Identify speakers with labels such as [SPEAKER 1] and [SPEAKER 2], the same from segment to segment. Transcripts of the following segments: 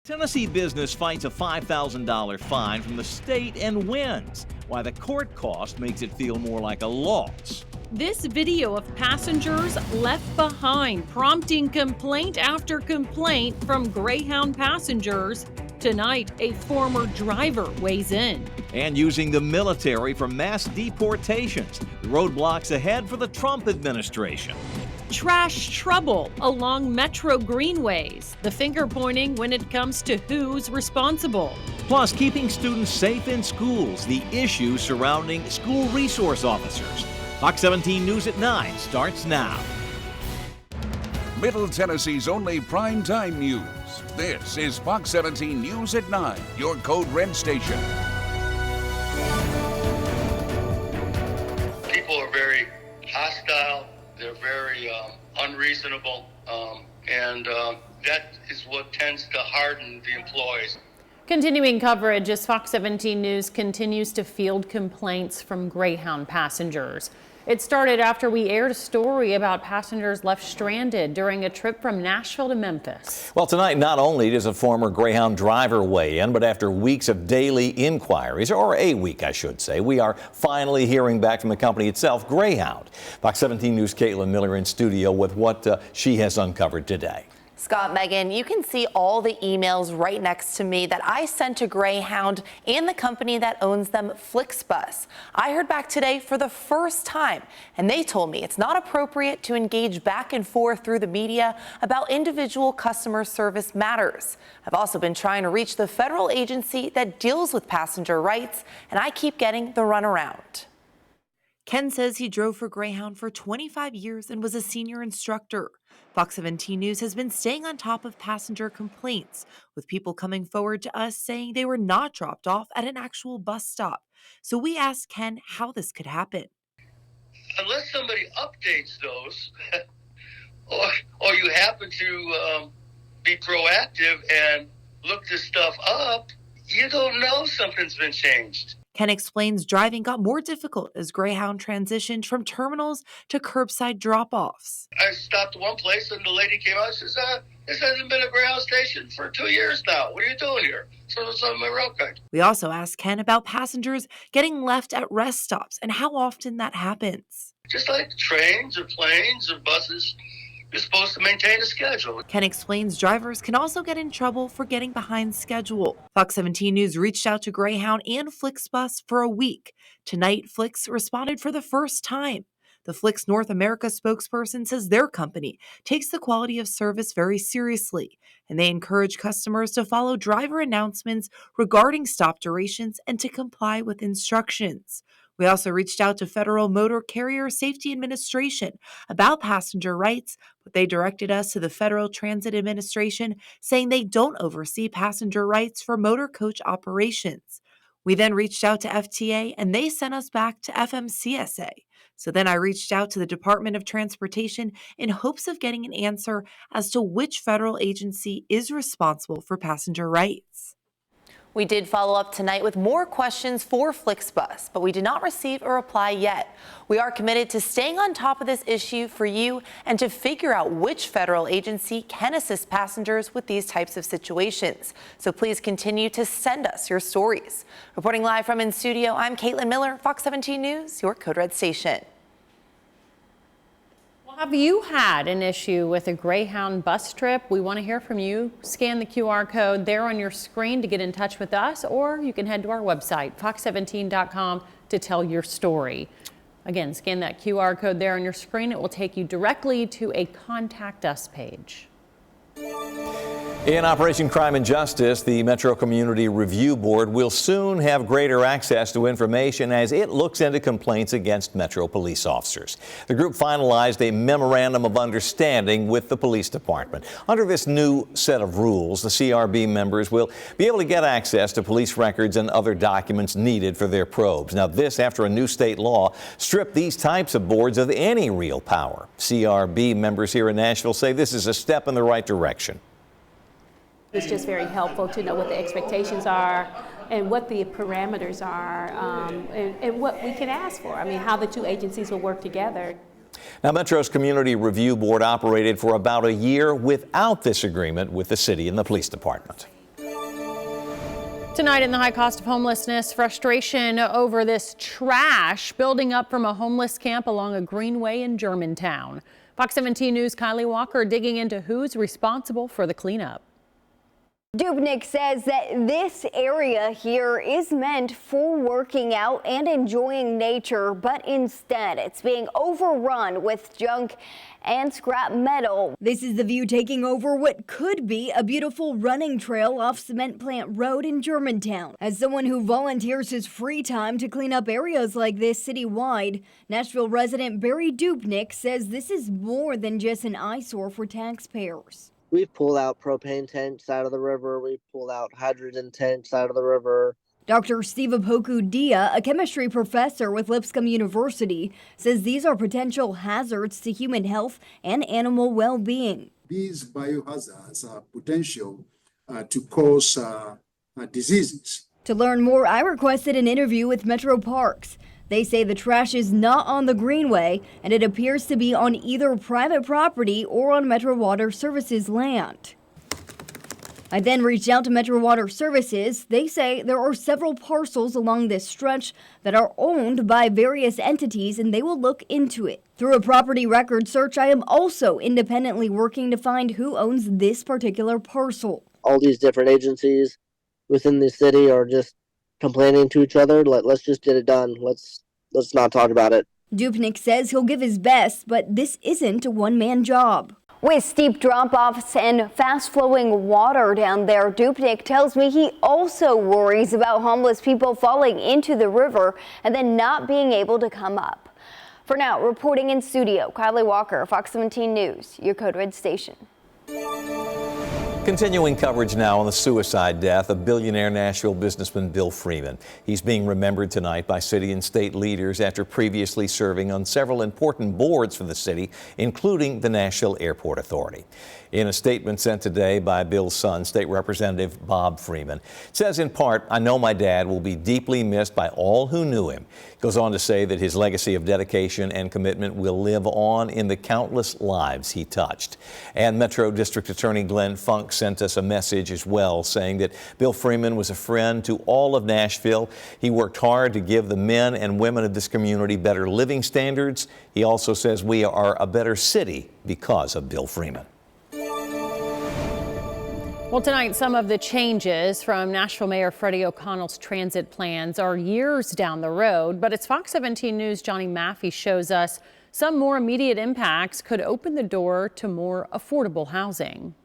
[SPEAKER 1] Tennessee business fights a $5,000 fine from the state and wins, why the court cost makes it feel more like a loss.
[SPEAKER 2] This video of passengers left behind, prompting complaint after complaint from Greyhound passengers. Tonight, a former driver weighs in.
[SPEAKER 1] And using the military for mass deportations, the roadblocks ahead for the Trump administration.
[SPEAKER 2] Trash trouble along metro greenways, the finger pointing when it comes to who's responsible.
[SPEAKER 1] Plus, keeping students safe in schools, the issues surrounding school resource officers. Fox 17 News at 9 starts now.
[SPEAKER 3] Middle Tennessee's only primetime news. This is Fox 17 News at 9, your Code Red station.
[SPEAKER 4] People are very hostile. They're very unreasonable, and that is what tends to harden the employees.
[SPEAKER 2] Continuing coverage as Fox 17 News continues to field complaints from Greyhound passengers. It started after we aired a story about passengers left stranded during a trip from Nashville to Memphis.
[SPEAKER 1] Well, tonight, not only does a former Greyhound driver weigh in, but after weeks of daily inquiries, or a week, I should say, we are finally hearing back from the company itself, Greyhound. Fox 17 News' Caitlin Miller in studio with what she has uncovered today.
[SPEAKER 5] Scott, Megan, you can see all the emails right next to me that I sent to Greyhound and the company that owns them, Flixbus. I heard back today for the first time, and they told me it's not appropriate to engage back and forth through the media about individual customer service matters. I've also been trying to reach the federal agency that deals with passenger rights, and I keep getting the runaround. Ken says he drove for Greyhound for 25 years and was a senior instructor. Fox 17 News has been staying on top of passenger complaints, with people coming forward to us saying they were not dropped off at an actual bus stop. So we asked Ken how this could happen.
[SPEAKER 4] Unless somebody updates those, or you happen to be proactive and look this stuff up, you don't know something's been changed.
[SPEAKER 5] Ken explains driving got more difficult as Greyhound transitioned from terminals to curbside drop-offs.
[SPEAKER 4] I stopped at one place and the lady came out and says, this hasn't been a Greyhound station for 2 years now. What are you doing here? So it's on my road card.
[SPEAKER 5] We also asked Ken about passengers getting left at rest stops and how often that happens.
[SPEAKER 4] Just like trains or planes or buses, you're supposed to maintain a schedule.
[SPEAKER 5] Ken explains drivers can also get in trouble for getting behind schedule. Fox 17 News reached out to Greyhound and Flixbus for a week. Tonight, Flix responded for the first time. The Flix North America spokesperson says their company takes the quality of service very seriously, and they encourage customers to follow driver announcements regarding stop durations and to comply with instructions. We also reached out to Federal Motor Carrier Safety Administration about passenger rights, but they directed us to the Federal Transit Administration, saying they don't oversee passenger rights for motor coach operations. We then reached out to FTA, and they sent us back to FMCSA. So then I reached out to the Department of Transportation in hopes of getting an answer as to which federal agency is responsible for passenger rights. We did follow up tonight with more questions for Flixbus, but we did not receive a reply yet. We are committed to staying on top of this issue for you and to figure out which federal agency can assist passengers with these types of situations. So please continue to send us your stories. Reporting live from in studio, I'm Caitlin Miller, Fox 17 News, your Code Red station.
[SPEAKER 2] Have you had an issue with a Greyhound bus trip? We want to hear from you. Scan the QR code there on your screen to get in touch with us, or you can head to our website, fox17.com, to tell your story. Again, scan that QR code there on your screen. It will take you directly to a Contact Us page.
[SPEAKER 1] In Operation Crime and Justice, the Metro Community Review Board will soon have greater access to information as it looks into complaints against Metro police officers. The group finalized a memorandum of understanding with the police department. Under this new set of rules, the CRB members will be able to get access to police records and other documents needed for their probes. Now, this after a new state law stripped these types of boards of any real power. CRB members here in Nashville say this is a step in the right direction.
[SPEAKER 6] It's just very helpful to know what the expectations are and what the parameters are and what we can ask for. I mean, how the two agencies will work together.
[SPEAKER 1] Now, Metro's Community Review Board operated for about a year without this agreement with the city and the police department.
[SPEAKER 2] Tonight in the high cost of homelessness, frustration over this trash building up from a homeless camp along a greenway in Germantown. Fox 17 News' Kylie Walker digging into who's responsible for the cleanup.
[SPEAKER 7] Dubnik says that this area here is meant for working out and enjoying nature, but instead it's being overrun with junk and scrap metal.
[SPEAKER 8] This is the view taking over what could be a beautiful running trail off Cement Plant Road in Germantown. As someone who volunteers his free time to clean up areas like this citywide, Nashville resident Barry Dubnik says this is more than just an eyesore for taxpayers.
[SPEAKER 9] We've pulled out propane tanks out of the river. We've pulled out hydrogen tanks out of the river.
[SPEAKER 8] Dr. Steve Dia, a chemistry professor with Lipscomb University, says these are potential hazards to human health and animal well-being.
[SPEAKER 10] These biohazards are potential to cause diseases.
[SPEAKER 8] To learn more, I requested an interview with Metro Parks. They say the trash is not on the Greenway, and it appears to be on either private property or on Metro Water Services land. I then reached out to Metro Water Services. They say there are several parcels along this stretch that are owned by various entities, and they will look into it. Through a property record search, I am also independently working to find who owns this particular parcel.
[SPEAKER 9] All these different agencies within the city are just complaining to each other. Let's just get it done. Let's not talk about it.
[SPEAKER 8] Dubnik says he'll give his best, but this isn't a one-man job.
[SPEAKER 7] With steep drop-offs and fast-flowing water down there, Dubnik tells me he also worries about homeless people falling into the river and then not being able to come up. For now, reporting in studio, Kylie Walker, Fox 17 News, your Code Red station.
[SPEAKER 1] Continuing coverage now on the suicide death of billionaire Nashville businessman Bill Freeman. He's being remembered tonight by city and state leaders after previously serving on several important boards for the city, including the Nashville Airport Authority. In a statement sent today by Bill's son, State Representative Bob Freeman, it says in part, "I know my dad will be deeply missed by all who knew him." It goes on to say that his legacy of dedication and commitment will live on in the countless lives he touched. And Metro District Attorney Glenn Funk sent us a message as well, saying that Bill Freeman was a friend to all of Nashville. He worked hard to give the men and women of this community better living standards. He also says we are a better city because of Bill Freeman.
[SPEAKER 2] Well, tonight, some of the changes from Nashville Mayor Freddie O'Connell's transit plans are years down the road, but as Fox 17 News' Johnny Maffey shows us, some more immediate impacts could open the door to more affordable housing.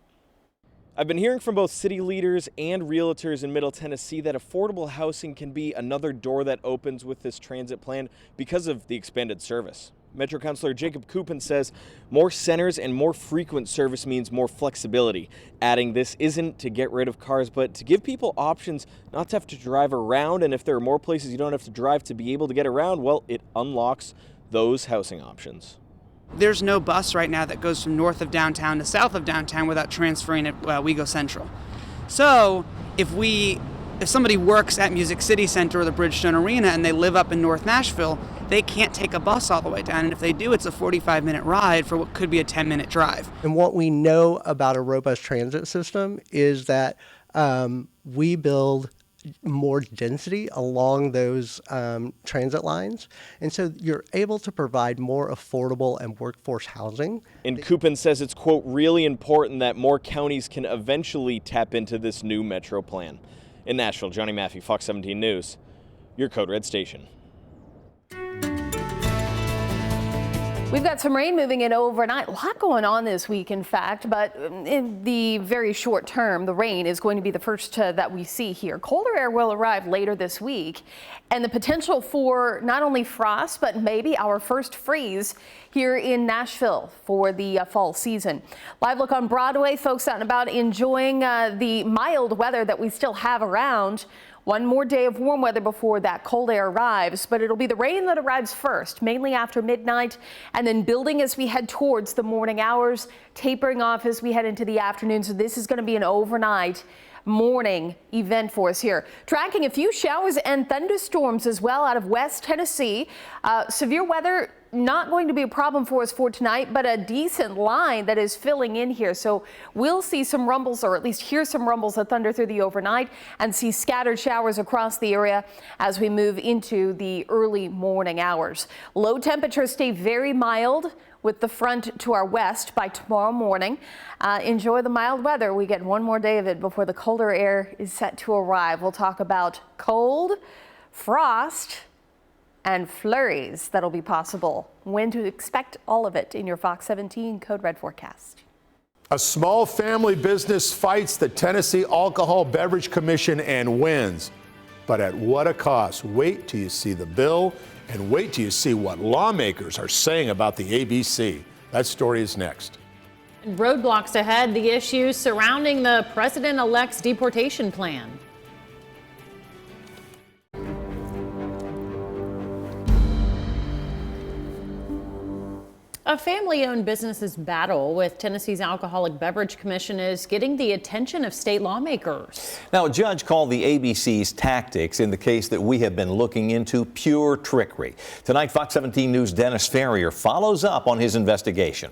[SPEAKER 11] I've been hearing from both city leaders and realtors in Middle Tennessee that affordable housing can be another door that opens with this transit plan because of the expanded service. Metro Councilor Jacob Coupin says more centers and more frequent service means more flexibility, adding this isn't to get rid of cars, but to give people options not to have to drive around. And if there are more places you don't have to drive to be able to get around, well, it unlocks those housing options.
[SPEAKER 12] There's no bus right now that goes from north of downtown to south of downtown without transferring at Wego Central. So if somebody works at Music City Center or the Bridgestone Arena and they live up in North Nashville, they can't take a bus all the way down. And if they do, it's a 45-minute ride for what could be a 10-minute drive.
[SPEAKER 13] And what we know about a robust transit system is that we build more density along those transit lines. And so you're able to provide more affordable and workforce housing.
[SPEAKER 11] And Coupin says it's, quote, really important that more counties can eventually tap into this new Metro plan. In Nashville, Johnny Maffey, Fox 17 News, your Code Red station.
[SPEAKER 2] We've got some rain moving in overnight. A lot going on this week, in fact, but in the very short term, the rain is going to be the first that we see here. Colder air will arrive later this week, and the potential for not only frost, but maybe our first freeze here in Nashville for the fall season. Live look on Broadway, folks out and about enjoying the mild weather that we still have around. One more day of warm weather before that cold air arrives, but it'll be the rain that arrives first, mainly after midnight, and then building as we head towards the morning hours, tapering off as we head into the afternoon. So this is going to be an overnight morning event for us here. Tracking a few showers and thunderstorms as well out of West Tennessee. Severe weather
[SPEAKER 14] not going to be a problem for us for tonight, but a decent line that is filling in here. So we'll see some rumbles, or at least hear some rumbles of thunder through the overnight, and see scattered showers across the area as we move into the early morning hours. Low temperatures stay very mild with the front to our west by tomorrow morning. Enjoy the mild weather. We get one more day of it before the colder air is set to arrive. We'll talk about cold, frost, and flurries that'll be possible. When to expect all of it in your Fox 17 Code Red forecast.
[SPEAKER 15] A small family business fights the Tennessee Alcohol Beverage Commission and wins. But at what a cost? Wait till you see the bill, and wait till you see what lawmakers are saying about the ABC. That story is next.
[SPEAKER 2] Roadblocks ahead, the issues surrounding the president-elect's deportation plan. A family-owned business's battle with Tennessee's Alcoholic Beverage Commission is getting the attention of state lawmakers.
[SPEAKER 1] Now, a judge called the ABC's tactics in the case that we have been looking into pure trickery. Tonight, Fox 17 News' Dennis Ferrier follows up on his investigation.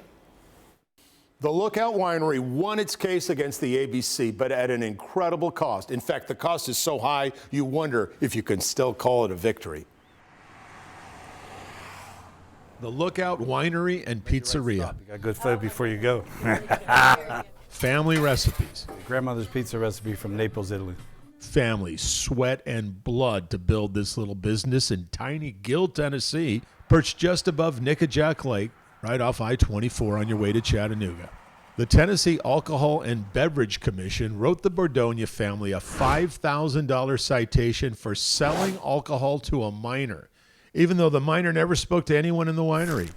[SPEAKER 15] The Lookout Winery won its case against the ABC, but at an incredible cost. In fact, the cost is so high, you wonder if you can still call it a victory.
[SPEAKER 16] The Lookout Winery and Pizzeria.
[SPEAKER 17] You got good food before you go.
[SPEAKER 16] Family recipes.
[SPEAKER 17] Grandmother's pizza recipe from Naples, Italy.
[SPEAKER 16] Family sweat and blood to build this little business in tiny Gill, Tennessee, perched just above Nickajack Lake, right off I-24 on your way to Chattanooga. The Tennessee Alcohol and Beverage Commission wrote the Bordonia family a $5,000 citation for selling alcohol to a minor, even though the minor never spoke to anyone in the winery.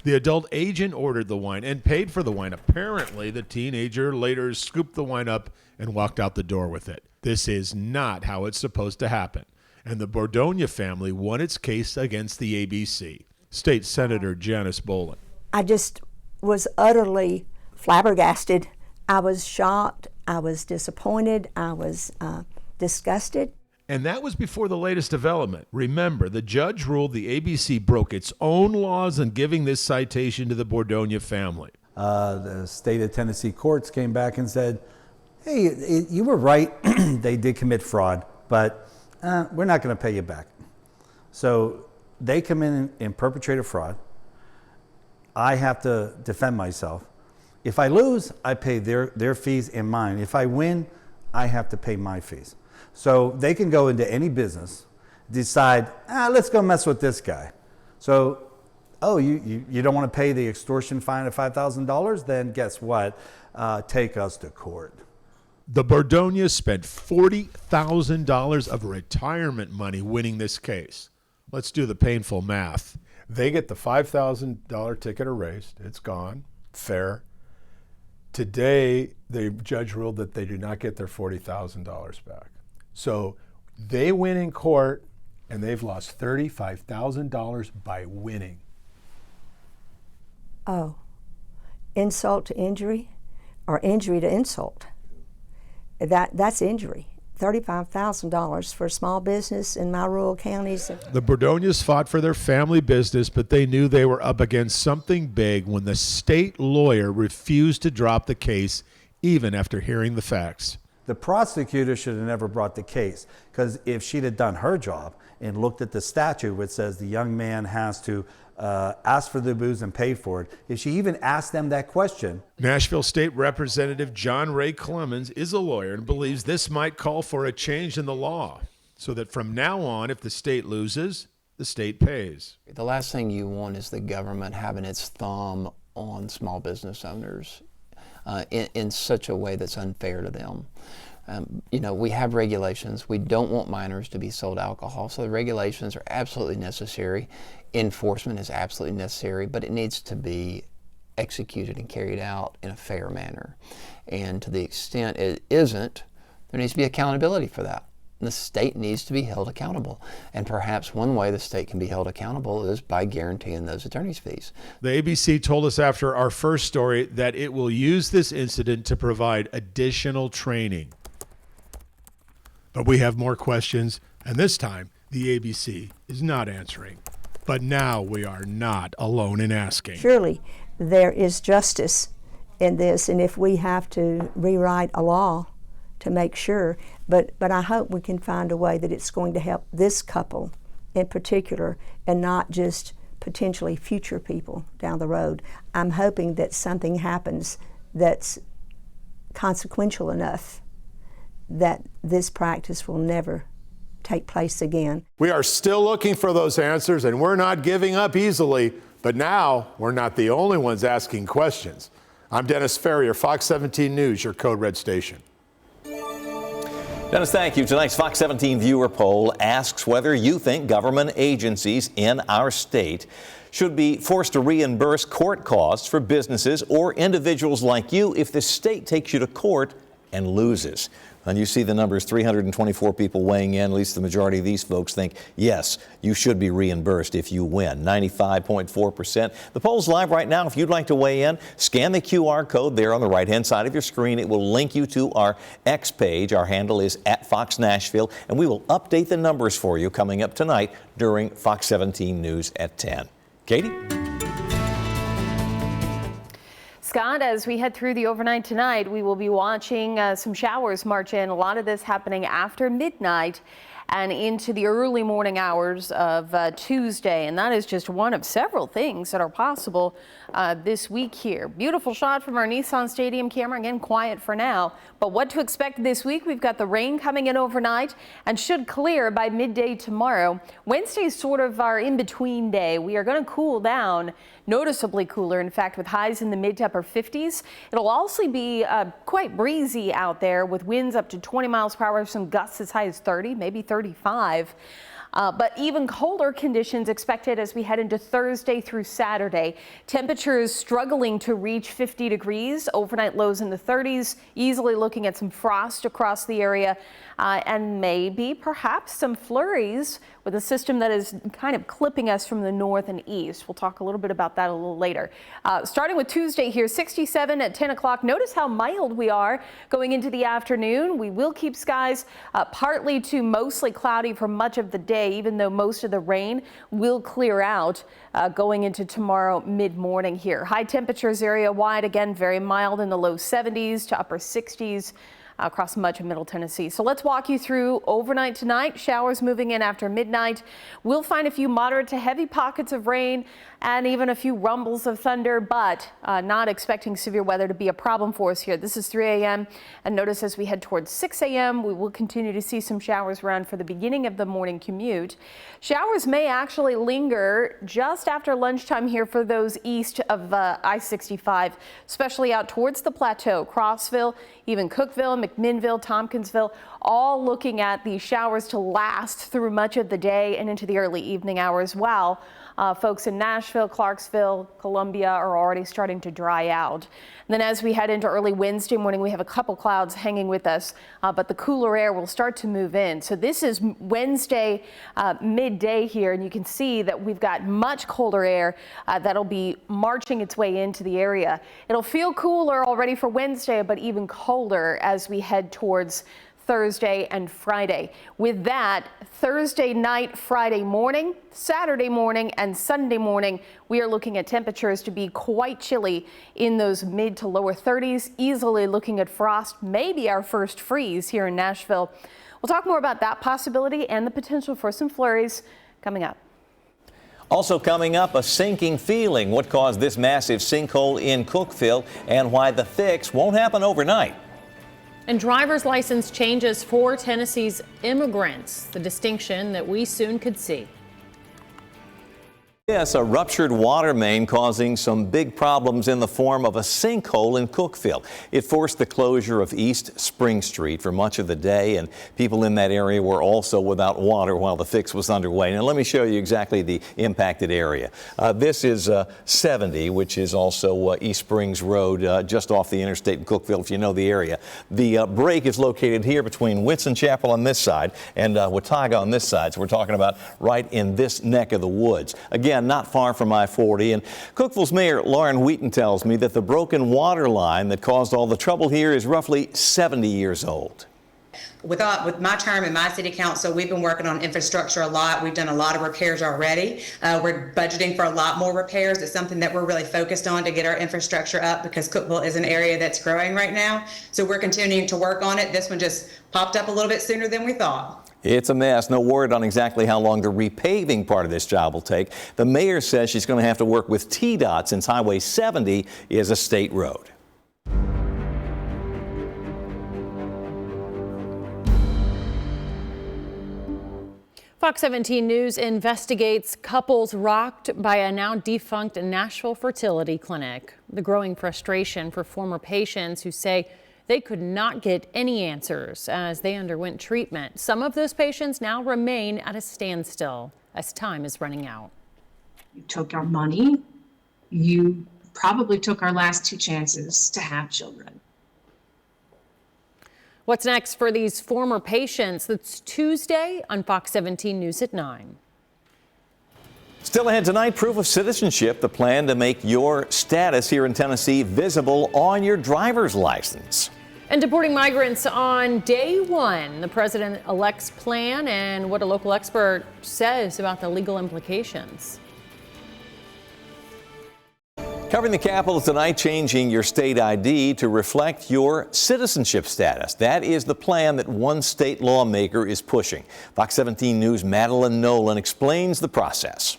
[SPEAKER 16] The adult agent ordered the wine and paid for the wine. Apparently, the teenager later scooped the wine up and walked out the door with it. This is not how it's supposed to happen. And the Bordonia family won its case against the ABC. State Senator Janice Bolin.
[SPEAKER 18] I just was utterly flabbergasted. I was shocked. I was disappointed. I was disgusted.
[SPEAKER 16] And that was before the latest development. Remember, the judge ruled the ABC broke its own laws in giving this citation to the Bordonia family.
[SPEAKER 17] The state of Tennessee courts came back and said, hey, you were right. They did commit fraud, but we're not going to pay you back. So they come in and perpetrate a fraud. I have to defend myself. If I lose, I pay their fees and mine. If I win, I have to pay my fees. So they can go into any business, decide, let's go mess with this guy. So, you don't want to pay the extortion fine of $5,000? Then guess what? Take us to court.
[SPEAKER 16] The Bordonia spent $40,000 of retirement money winning this case. Let's do the painful math.
[SPEAKER 15] They get the $5,000 ticket erased. It's gone. Fair. Today, the judge ruled that they do not get their $40,000 back. So they win in court, and they've lost $35,000 by winning.
[SPEAKER 18] Oh, insult to injury or injury to insult. That's injury. $35,000 for a small business in my rural counties.
[SPEAKER 16] The Bordonias fought for their family business, but they knew they were up against something big when the state lawyer refused to drop the case even after hearing the facts.
[SPEAKER 17] The prosecutor should have never brought the case, because if she'd have done her job and looked at the statute which says the young man has to ask for the booze and pay for it, if she even asked them that question.
[SPEAKER 16] Nashville State Representative John Ray Clemens is a lawyer and believes this might call for a change in the law so that from now on, if the state loses, the state pays.
[SPEAKER 19] The last thing you want is the government having its thumb on small business owners in such a way that's unfair to them. We have regulations. We don't want minors to be sold alcohol, so the regulations are absolutely necessary. Enforcement is absolutely necessary, but it needs to be executed and carried out in a fair manner. And to the extent it isn't, there needs to be accountability for that. The state needs to be held accountable. And perhaps one way the state can be held accountable is by guaranteeing those attorney's fees.
[SPEAKER 16] The ABC told us after our first story that it will use this incident to provide additional training. But we have more questions, and this time the ABC is not answering. But now we are not alone in asking.
[SPEAKER 18] Surely there is justice in this, and if we have to rewrite a law to make sure, but I hope we can find a way that it's going to help this couple in particular and not just potentially future people down the road. I'm hoping that something happens that's consequential enough that this practice will never take place again.
[SPEAKER 20] We are still looking for those answers, and we're not giving up easily, but now we're not the only ones asking questions. I'm Dennis Ferrier, Fox 17 News, your Code Red station.
[SPEAKER 1] Dennis, thank you. Tonight's Fox 17 viewer poll asks whether you think government agencies in our state should be forced to reimburse court costs for businesses or individuals like you if the state takes you to court and loses. And you see the numbers, 324 people weighing in. At least the majority of these folks think, yes, you should be reimbursed if you win. 95.4%. The poll's live right now. If you'd like to weigh in, scan the QR code there on the right-hand side of your screen. It will link you to our X page. Our handle is @Fox Nashville, and we will update the numbers for you coming up tonight during Fox 17 News at 10. Katie?
[SPEAKER 14] Scott, as we head through the overnight tonight, we will be watching some showers march in. A lot of this happening after midnight and into the early morning hours of Tuesday. And that is just one of several things that are possible this week here. Beautiful shot from our Nissan Stadium camera. Again, quiet for now. But what to expect this week? We've got the rain coming in overnight and should clear by midday tomorrow. Wednesday is sort of our in-between day. We are going to cool down, noticeably cooler, in fact, with highs in the mid to upper 50s. It'll also be quite breezy out there with winds up to 20 miles per hour, some gusts as high as 30, maybe 35. But even colder conditions expected as we head into Thursday through Saturday. Temperatures struggling to reach 50 degrees, overnight lows in the 30s, easily looking at some frost across the area, and maybe perhaps some flurries with a system that is kind of clipping us from the north and east. We'll talk a little bit about that a little later. Starting with Tuesday here, 67 at 10 o'clock. Notice how mild we are going into the afternoon. We will keep skies partly to mostly cloudy for much of the day, even though most of the rain will clear out going into tomorrow mid-morning here. High temperatures area wide, again, very mild in the low 70s to upper 60s. Across much of Middle Tennessee. So let's walk you through overnight tonight. Showers moving in after midnight. We'll find a few moderate to heavy pockets of rain and even a few rumbles of thunder, but not expecting severe weather to be a problem for us here. This is 3 a.m. and notice as we head towards 6 a.m. we will continue to see some showers around for the beginning of the morning commute. Showers may actually linger just after lunchtime here for those east of I-65, especially out towards the plateau, Crossville, even Cookeville, McMinnville, Tompkinsville, all looking at these showers to last through much of the day and into the early evening hours, while folks in Nashville, Clarksville, Columbia are already starting to dry out. And then as we head into early Wednesday morning, we have a couple clouds hanging with us, but the cooler air will start to move in. So this is Wednesday midday here, and you can see that we've got much colder air that'll be marching its way into the area. It'll feel cooler already for Wednesday, but even colder as we head towards Thursday and Friday. With that, Thursday night, Friday morning, Saturday morning, and Sunday morning, we are looking at temperatures to be quite chilly in those mid to lower 30s, easily looking at frost, maybe our first freeze here in Nashville. We'll talk more about that possibility and the potential for some flurries coming up.
[SPEAKER 1] Also coming up, a sinking feeling. What caused this massive sinkhole in Cookeville and why the fix won't happen overnight.
[SPEAKER 2] And driver's license changes for Tennessee's immigrants, the distinction that we soon could see.
[SPEAKER 1] Yes, a ruptured water main causing some big problems in the form of a sinkhole in Cookeville. It forced the closure of East Spring Street for much of the day, and people in that area were also without water while the fix was underway. Now, let me show you exactly the impacted area. This is 70, which is also East Springs Road, just off the interstate in Cookeville, if you know the area. The break is located here between Whitson Chapel on this side and Watauga on this side, so we're talking about right in this neck of the woods. Again, not far from I-40. And Cookeville's Mayor Lauren Wheaton tells me that the broken water line that caused all the trouble here is roughly 70 years old.
[SPEAKER 21] With my term in my city council, we've been working on infrastructure a lot. We've done a lot of repairs already. We're budgeting for a lot more repairs. It's something that we're really focused on to get our infrastructure up because Cookeville is an area that's growing right now. So we're continuing to work on it. This one just popped up a little bit sooner than we thought.
[SPEAKER 1] It's a mess. No word on exactly how long the repaving part of this job will take. The mayor says she's going to have to work with TDOT since Highway 70 is a state road.
[SPEAKER 2] Fox 17 News investigates couples rocked by a now defunct Nashville fertility clinic. The growing frustration for former patients who say they could not get any answers as they underwent treatment. Some of those patients now remain at a standstill as time is running out.
[SPEAKER 22] You took our money. You probably took our last 2 chances to have children.
[SPEAKER 2] What's next for these former patients? That's Tuesday on Fox 17 News at 9.
[SPEAKER 1] Still ahead tonight, proof of citizenship, the plan to make your status here in Tennessee visible on your driver's license.
[SPEAKER 2] And deporting migrants on day 1, the president-elect's plan and what a local expert says about the legal implications.
[SPEAKER 1] Covering the Capitol tonight, changing your state ID to reflect your citizenship status. That is the plan that one state lawmaker is pushing. Fox 17 News' Madeline Nolan explains the process.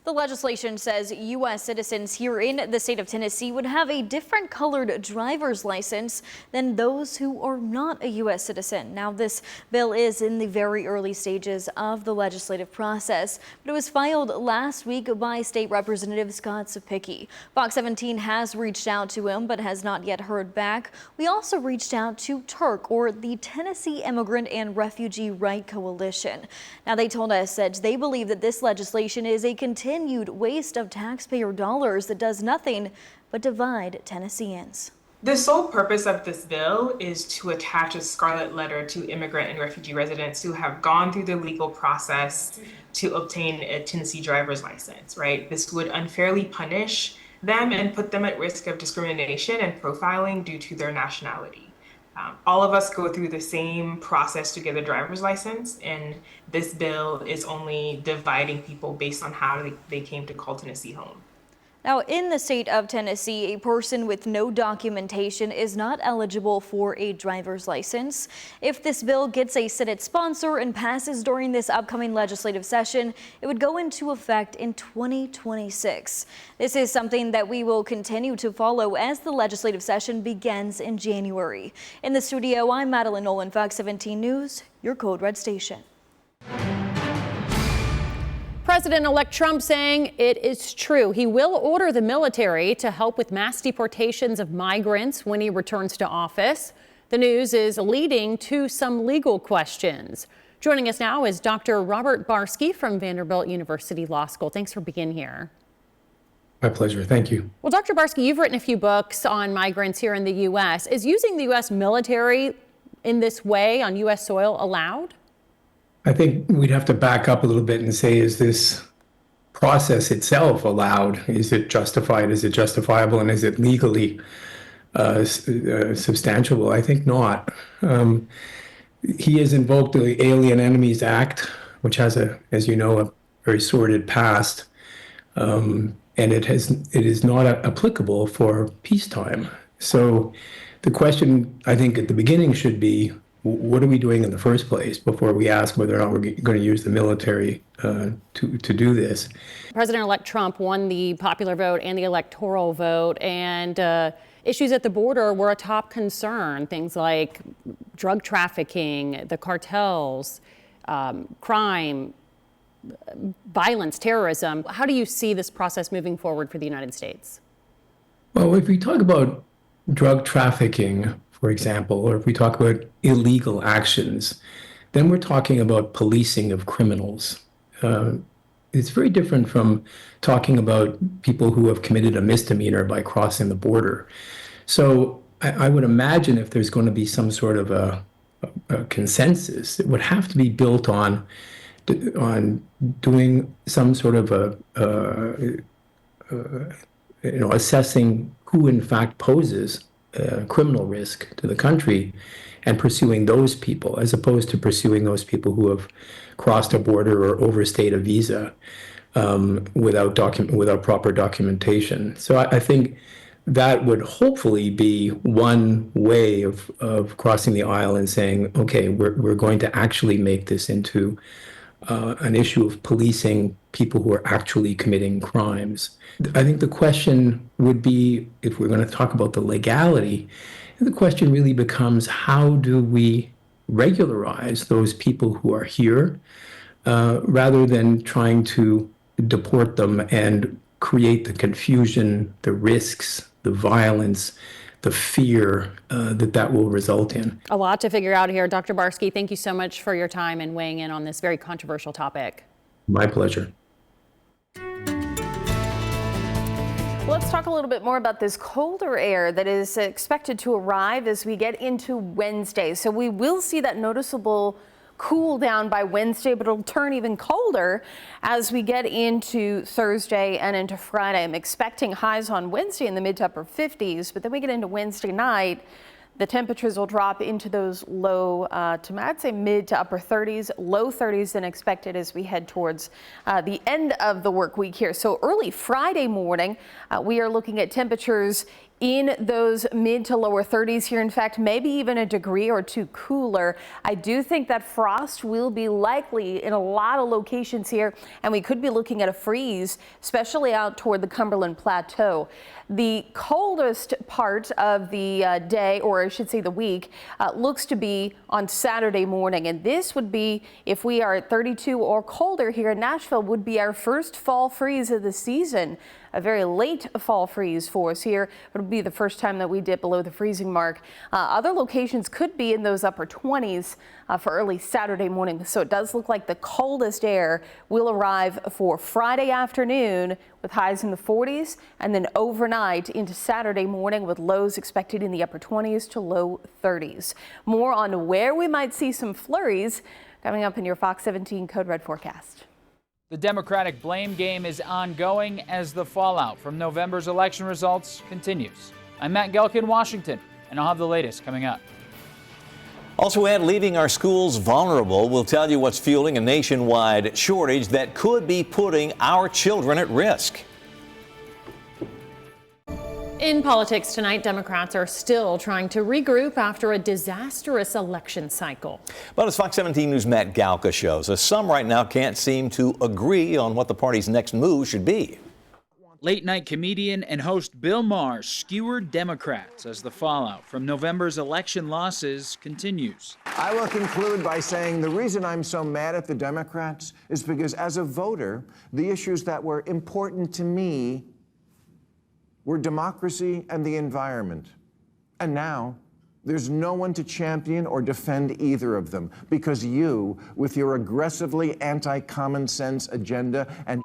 [SPEAKER 23] The legislation says U.S. citizens here in the state of Tennessee would have a different colored driver's license than those who are not a U.S. citizen. Now, this bill is in the very early stages of the legislative process, but it was filed last week by State Representative Scott Sapicki. Fox 17 has reached out to him, but has not yet heard back. We also reached out to TURC, or the Tennessee Immigrant and Refugee Right Coalition. Now, they told us that they believe that this legislation is a continued waste of taxpayer dollars that does nothing but divide Tennesseans.
[SPEAKER 24] The sole purpose of this bill is to attach a scarlet letter to immigrant and refugee residents who have gone through the legal process to obtain a Tennessee driver's license, right? This would unfairly punish them and put them at risk of discrimination and profiling due to their nationality. All of us go through the same process to get a driver's license, and this bill is only dividing people based on how they came to call Tennessee home.
[SPEAKER 23] Now, in the state of Tennessee, a person with no documentation is not eligible for a driver's license. If this bill gets a Senate sponsor and passes during this upcoming legislative session, it would go into effect in 2026. This is something that we will continue to follow as the legislative session begins in January. In the studio, I'm Madeline Nolan, Fox 17 News, your Code Red station.
[SPEAKER 2] President-elect Trump saying it is true. He will order the military to help with mass deportations of migrants when he returns to office. The news is leading to some legal questions. Joining us now is Dr. Robert Barsky from Vanderbilt University Law School. Thanks for being here.
[SPEAKER 25] My pleasure. Thank you.
[SPEAKER 2] Well, Dr. Barsky, you've written a few books on migrants here in the U.S. Is using the U.S. military in this way on U.S. soil allowed?
[SPEAKER 25] I think we'd have to back up a little bit and say, is this process itself allowed? Is it justified? Is it justifiable? And is it legally substantiable? I think not. He has invoked the Alien Enemies Act, which has as you know, a very sordid past. And it is not applicable for peacetime. So the question, I think, at the beginning should be, what are we doing in the first place before we ask whether or not we're going to use the military to do this?
[SPEAKER 2] President-elect Trump won the popular vote and the electoral vote, and issues at the border were a top concern. Things like drug trafficking, the cartels, crime, violence, terrorism. How do you see this process moving forward for the United States?
[SPEAKER 25] Well, if we talk about drug trafficking, for example, or if we talk about illegal actions, then we're talking about policing of criminals. It's very different from talking about people who have committed a misdemeanor by crossing the border. So I would imagine if there's going to be some sort of a consensus, it would have to be built on doing some sort of assessing who in fact poses criminal risk to the country and pursuing those people, as opposed to pursuing those people who have crossed a border or overstayed a visa without proper documentation. So I think that would hopefully be one way of crossing the aisle and saying, okay, we're going to actually make this into an issue of policing people who are actually committing crimes. I think the question would be, if we're going to talk about the legality, the question really becomes, how do we regularize those people who are here rather than trying to deport them and create the confusion, the risks, the violence, the fear that will result in.
[SPEAKER 2] A lot to figure out here. Dr. Barsky, thank you so much for your time and weighing in on this very controversial topic.
[SPEAKER 25] My pleasure.
[SPEAKER 14] Let's talk a little bit more about this colder air that is expected to arrive as we get into Wednesday. So we will see that noticeable cool down by Wednesday, but it'll turn even colder as we get into Thursday and into Friday. I'm expecting highs on Wednesday in the mid to upper 50s, but then we get into Wednesday night, the temperatures will drop into those low to I'd say mid to upper 30s, low 30s than expected as we head towards the end of the work week here. So early Friday morning, we are looking at temperatures in those mid to lower 30s here. In fact, maybe even a degree or two cooler. I do think that frost will be likely in a lot of locations here, and we could be looking at a freeze, especially out toward the Cumberland Plateau. The coldest part of the day, or I should say the week, looks to be on Saturday morning. And this would be, if we are at 32 or colder here in Nashville, would be our first fall freeze of the season. A very late fall freeze for us here. It would be the first time that we dip below the freezing mark. Other locations could be in those upper 20s for early Saturday morning. So it does look like the coldest air will arrive for Friday afternoon with highs in the 40s, and then overnight into Saturday morning with lows expected in the upper 20s to low 30s. More on where we might see some flurries coming up in your Fox 17 Code Red forecast.
[SPEAKER 3] The Democratic blame game is ongoing as the fallout from November's election results continues. I'm Matt Gelke in Washington, and I'll have the latest coming up.
[SPEAKER 1] Also add leaving our schools vulnerable. We'll tell you what's fueling a nationwide shortage that could be putting our children at risk.
[SPEAKER 2] In politics tonight, Democrats are still trying to regroup after a disastrous election cycle.
[SPEAKER 1] But as Fox 17 News' Matt Galka shows us, some right now can't seem to agree on what the party's next move should be.
[SPEAKER 3] Late-night comedian and host Bill Maher skewered Democrats as the fallout from November's election losses continues.
[SPEAKER 4] I will conclude by saying the reason I'm so mad at the Democrats is because as a voter, the issues that were important to me were democracy and the environment. And now, there's no one to champion or defend either of them because you, with your aggressively anti-common sense agenda and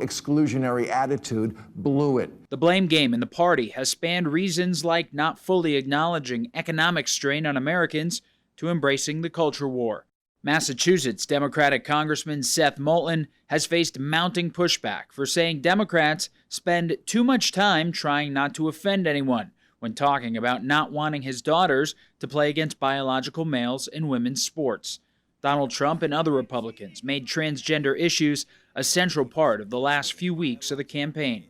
[SPEAKER 4] exclusionary attitude, blew it.
[SPEAKER 3] The blame game in the party has spanned reasons like not fully acknowledging economic strain on Americans to embracing the culture war. Massachusetts Democratic Congressman Seth Moulton has faced mounting pushback for saying Democrats spend too much time trying not to offend anyone when talking about not wanting his daughters to play against biological males in women's sports. Donald Trump and other Republicans made transgender issues a central part of the last few weeks of the campaign.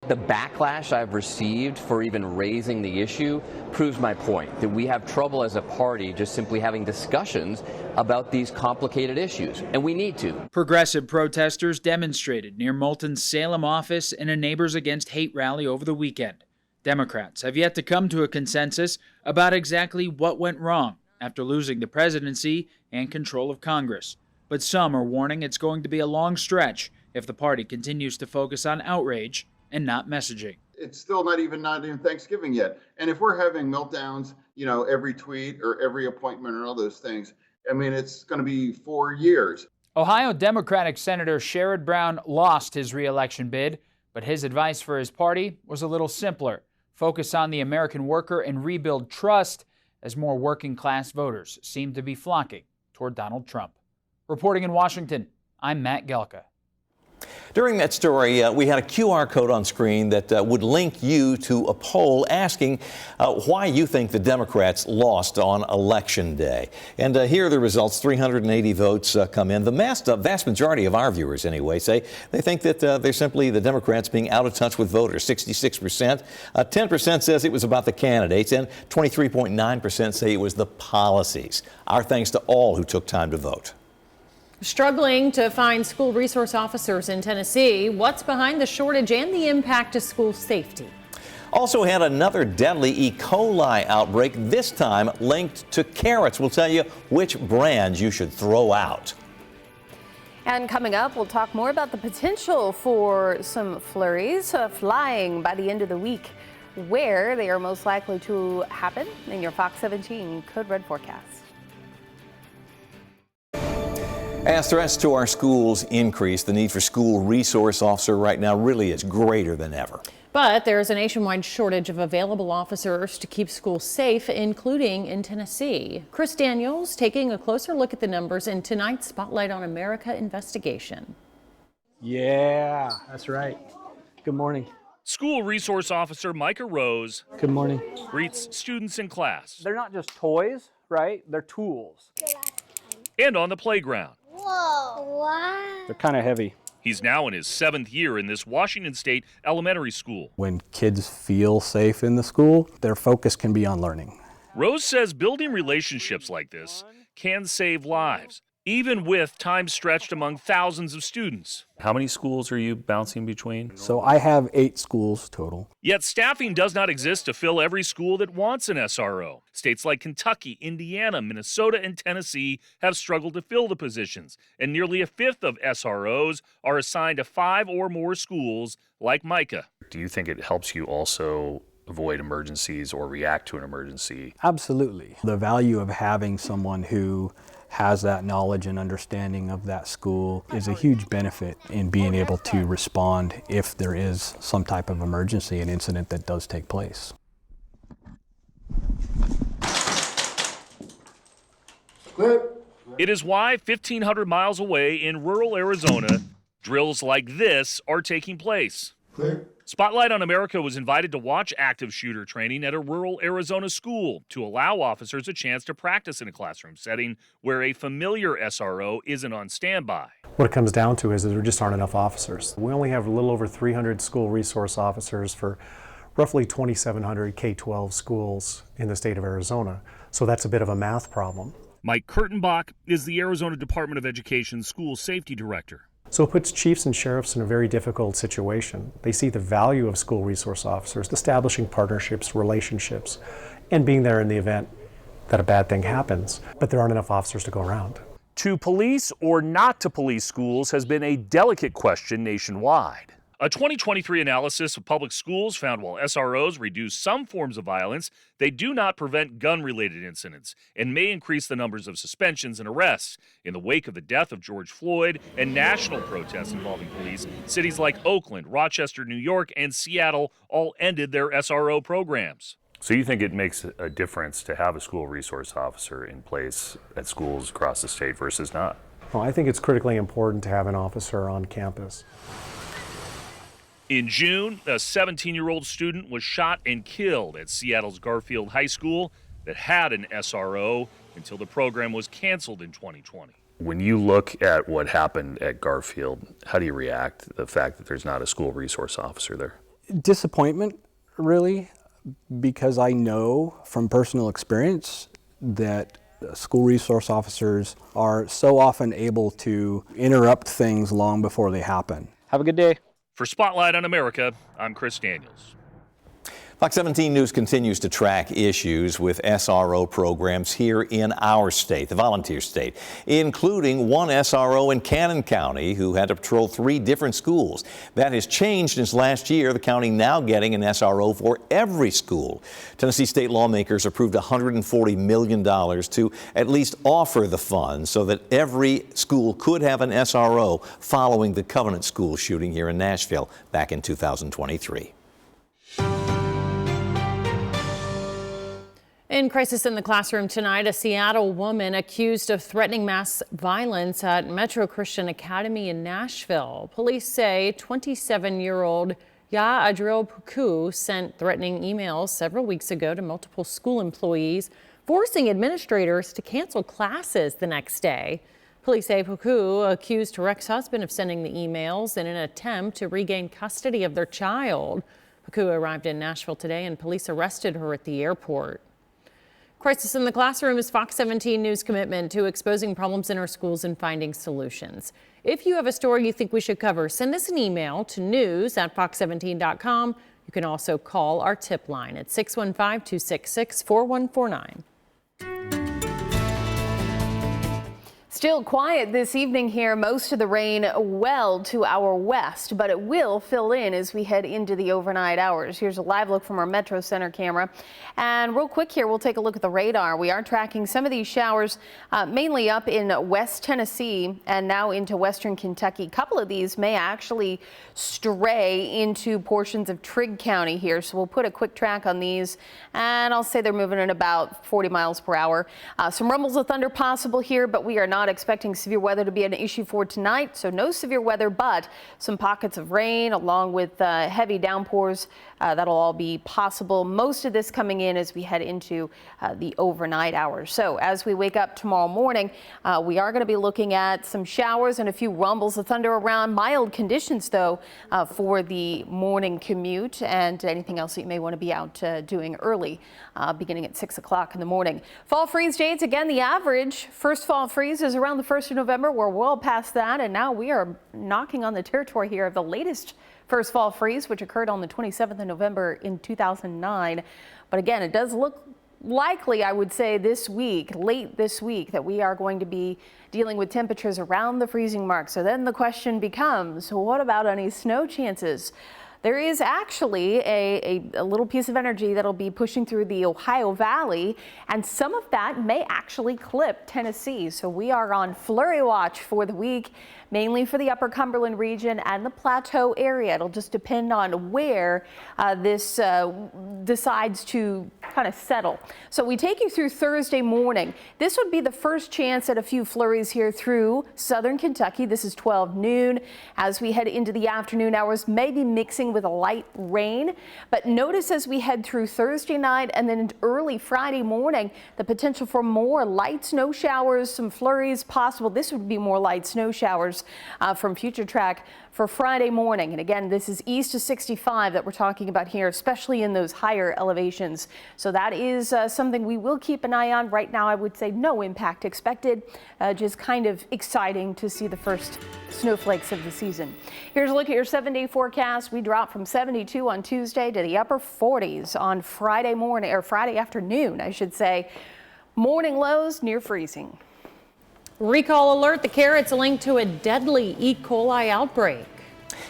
[SPEAKER 5] The backlash I've received for even raising the issue proves my point, that we have trouble as a party just simply having discussions about these complicated issues, and we need to.
[SPEAKER 3] Progressive protesters demonstrated near Moulton's Salem office in a Neighbors Against Hate rally over the weekend. Democrats have yet to come to a consensus about exactly what went wrong after losing the presidency and control of Congress. But some are warning it's going to be a long stretch if the party continues to focus on outrage and not messaging.
[SPEAKER 6] It's still not even Thanksgiving yet. And if we're having meltdowns, every tweet or every appointment or all those things, I mean, it's going to be 4 years.
[SPEAKER 3] Ohio Democratic Senator Sherrod Brown lost his re-election bid, but his advice for his party was a little simpler. Focus on the American worker and rebuild trust as more working class voters seem to be flocking toward Donald Trump. Reporting in Washington, I'm Matt Gelke.
[SPEAKER 1] During that story, we had a QR code on screen that would link you to a poll asking why you think the Democrats lost on Election Day. And here are the results. 380 votes come in. The vast majority of our viewers, anyway, say they think that they're simply the Democrats being out of touch with voters. 66%. 10% says it was about the candidates, and 23.9% say it was the policies. Our thanks to all who took time to vote.
[SPEAKER 2] Struggling to find school resource officers in Tennessee. What's behind the shortage and the impact to school safety?
[SPEAKER 1] Also had another deadly E. coli outbreak, this time linked to carrots. We'll tell you which brands you should throw out.
[SPEAKER 14] And coming up, we'll talk more about the potential for some flurries flying by the end of the week, where they are most likely to happen in your Fox 17 Code Red forecast.
[SPEAKER 1] As threats to our schools increase, the need for school resource officer right now really is greater than ever.
[SPEAKER 2] But there's a nationwide shortage of available officers to keep schools safe, including in Tennessee. Chris Daniels taking a closer look at the numbers in tonight's Spotlight on America investigation.
[SPEAKER 7] Yeah, that's right. Good morning.
[SPEAKER 8] School resource officer Micah Rose.
[SPEAKER 7] Good morning.
[SPEAKER 8] Greets students in class.
[SPEAKER 7] They're not just toys, right? They're tools.
[SPEAKER 8] And on the playground.
[SPEAKER 9] Whoa, wow.
[SPEAKER 7] They're kind of heavy.
[SPEAKER 8] He's now in his 7th year in this Washington State elementary school.
[SPEAKER 7] When kids feel safe in the school, their focus can be on learning.
[SPEAKER 8] Rose says building relationships like this can save lives, even with time stretched among thousands of students.
[SPEAKER 10] How many schools are you bouncing between?
[SPEAKER 7] So I have 8 schools total.
[SPEAKER 8] Yet staffing does not exist to fill every school that wants an SRO. States like Kentucky, Indiana, Minnesota, and Tennessee have struggled to fill the positions, and nearly a fifth of SROs are assigned to 5 or more schools like Micah.
[SPEAKER 10] Do you think it helps you also avoid emergencies or react to an emergency?
[SPEAKER 7] Absolutely. The value of having someone who has that knowledge and understanding of that school is a huge benefit in being able to respond if there is some type of emergency, an incident that does take place.
[SPEAKER 8] It is why 1,500 miles away in rural Arizona, drills like this are taking place. Spotlight on America was invited to watch active shooter training at a rural Arizona school to allow officers a chance to practice in a classroom setting where a familiar SRO isn't on standby.
[SPEAKER 12] What it comes down to is that there just aren't enough officers. We only have a little over 300 school resource officers for roughly 2,700 K-12 schools in the state of Arizona. So that's a bit of a math problem.
[SPEAKER 8] Mike Kurtenbach is the Arizona Department of Education School Safety Director.
[SPEAKER 12] So it puts chiefs and sheriffs in a very difficult situation. They see the value of school resource officers, establishing partnerships, relationships, and being there in the event that a bad thing happens, but there aren't enough officers to go around.
[SPEAKER 8] To police or not to police schools has been a delicate question nationwide. A 2023 analysis of public schools found while SROs reduce some forms of violence, they do not prevent gun-related incidents and may increase the numbers of suspensions and arrests. In the wake of the death of George Floyd and national protests involving police, cities like Oakland, Rochester, New York, and Seattle all ended their SRO programs.
[SPEAKER 10] So you think it makes a difference to have a school resource officer in place at schools across the state versus not?
[SPEAKER 12] Well, I think it's critically important to have an officer on campus.
[SPEAKER 8] In June, a 17-year-old student was shot and killed at Seattle's Garfield High School that had an SRO until the program was canceled in 2020.
[SPEAKER 10] When you look at what happened at Garfield, how do you react to the fact that there's not a school resource officer there?
[SPEAKER 7] Disappointment, really, because I know from personal experience that school resource officers are so often able to interrupt things long before they happen. Have a good day.
[SPEAKER 8] For Spotlight on America, I'm Chris Daniels.
[SPEAKER 1] Fox 17 News continues to track issues with SRO programs here in our state, the volunteer state, including one SRO in Cannon County who had to patrol 3 different schools. That has changed since last year, the county now getting an SRO for every school. Tennessee state lawmakers approved $140 million to at least offer the funds so that every school could have an SRO following the Covenant School shooting here in Nashville back in 2023.
[SPEAKER 2] In Crisis in the Classroom tonight, a Seattle woman accused of threatening mass violence at Metro Christian Academy in Nashville. Police say 27-year-old Ya Adril Puku sent threatening emails several weeks ago to multiple school employees, forcing administrators to cancel classes the next day. Police say Puku accused her ex-husband of sending the emails in an attempt to regain custody of their child. Puku arrived in Nashville today and police arrested her at the airport. Crisis in the Classroom is Fox 17 News' commitment to exposing problems in our schools and finding solutions. If you have a story you think we should cover, send us an email to news@fox17.com. You can also call our tip line at 615-266-4149.
[SPEAKER 14] Still quiet this evening here. Most of the rain well to our west, but it will fill in as we head into the overnight hours. Here's a live look from our Metro Center camera. And real quick here, we'll take a look at the radar. We are tracking some of these showers mainly up in West Tennessee and now into western Kentucky. A couple of these may actually stray into portions of Trigg County here. So we'll put a quick track on these, and I'll say they're moving at about 40 miles per hour. Some rumbles of thunder possible here, but we are not expecting severe weather to be an issue for tonight. So no severe weather, but some pockets of rain along with heavy downpours. That'll all be possible. Most of this coming in as we head into the overnight hours. So as we wake up tomorrow morning, we are going to be looking at some showers and a few rumbles of thunder around. Mild conditions, though, for the morning commute and anything else that you may want to be out doing early, beginning at 6 o'clock in the morning. Fall freeze dates, again, the average first fall freeze is around the 1st of November. We're well past that, and now we are knocking on the territory here of the latest first fall freeze, which occurred on the 27th of November in 2009. But again, it does look likely, I would say, this week, late this week, that we are going to be dealing with temperatures around the freezing mark. So then the question becomes, what about any snow chances? There is actually a little piece of energy that'll be pushing through the Ohio Valley, and some of that may actually clip Tennessee. So we are on flurry watch for the week, mainly for the Upper Cumberland region and the Plateau area. It'll just depend on where this decides to kind of settle. So we take you through Thursday morning. This would be the first chance at a few flurries here through southern Kentucky. This is 12 noon. As we head into the afternoon hours, maybe mixing with a light rain. But notice as we head through Thursday night and then early Friday morning, the potential for more light snow showers, some flurries possible. This would be more light snow showers from Future Track for Friday morning. And again, this is east of 65 that we're talking about here, especially in those higher elevations. So that is something we will keep an eye on. Right now, I would say no impact expected. Just kind of exciting to see the first snowflakes of the season. Here's a look at your 7-day forecast. We drop from 72 on Tuesday to the upper 40s on Friday morning, or Friday afternoon, I should say. Morning lows near freezing.
[SPEAKER 2] Recall alert, the carrots linked to a deadly E. coli outbreak.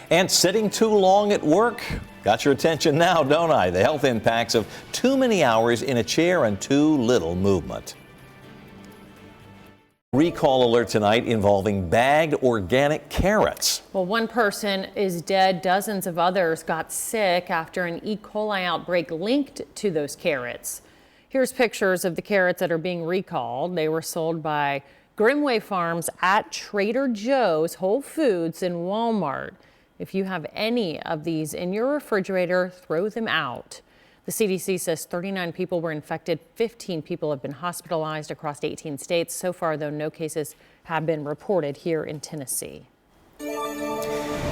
[SPEAKER 1] And sitting too long at work? Got your attention now, don't I? The health impacts of too many hours in a chair and too little movement. Recall alert tonight involving bagged organic carrots.
[SPEAKER 2] Well, one person is dead. Dozens of others got sick after an E. coli outbreak linked to those carrots. Here's pictures of the carrots that are being recalled. They were sold by Grimway Farms at Trader Joe's, Whole Foods, and Walmart. If you have any of these in your refrigerator, throw them out. The CDC says 39 people were infected. 15 people have been hospitalized across 18 states. So far, though, no cases have been reported here in Tennessee.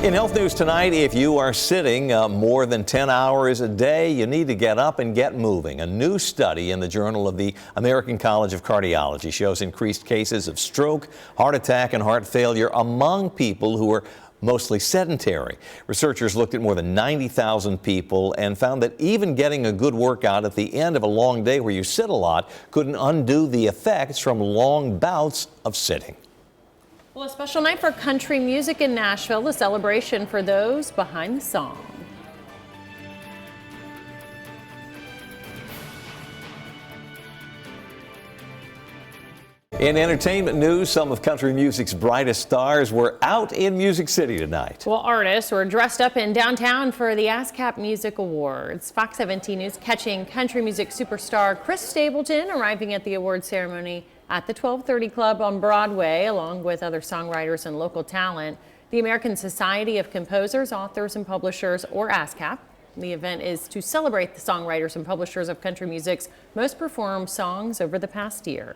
[SPEAKER 1] In health news tonight, if you are sitting more than 10 hours a day, you need to get up and get moving. A new study in the Journal of the American College of Cardiology shows increased cases of stroke, heart attack, and heart failure among people who are mostly sedentary. Researchers looked at more than 90,000 people and found that even getting a good workout at the end of a long day where you sit a lot couldn't undo the effects from long bouts of sitting.
[SPEAKER 2] Well, a special night for country music in Nashville, a celebration for those behind the song.
[SPEAKER 1] In entertainment news, some of country music's brightest stars were out in Music City tonight.
[SPEAKER 2] Well, artists were dressed up in downtown for the ASCAP Music Awards. Fox 17 News catching country music superstar Chris Stapleton arriving at the award ceremony at the 1230 Club on Broadway, along with other songwriters and local talent. The American Society of Composers, Authors, and Publishers, or ASCAP. The event is to celebrate the songwriters and publishers of country music's most performed songs over the past year.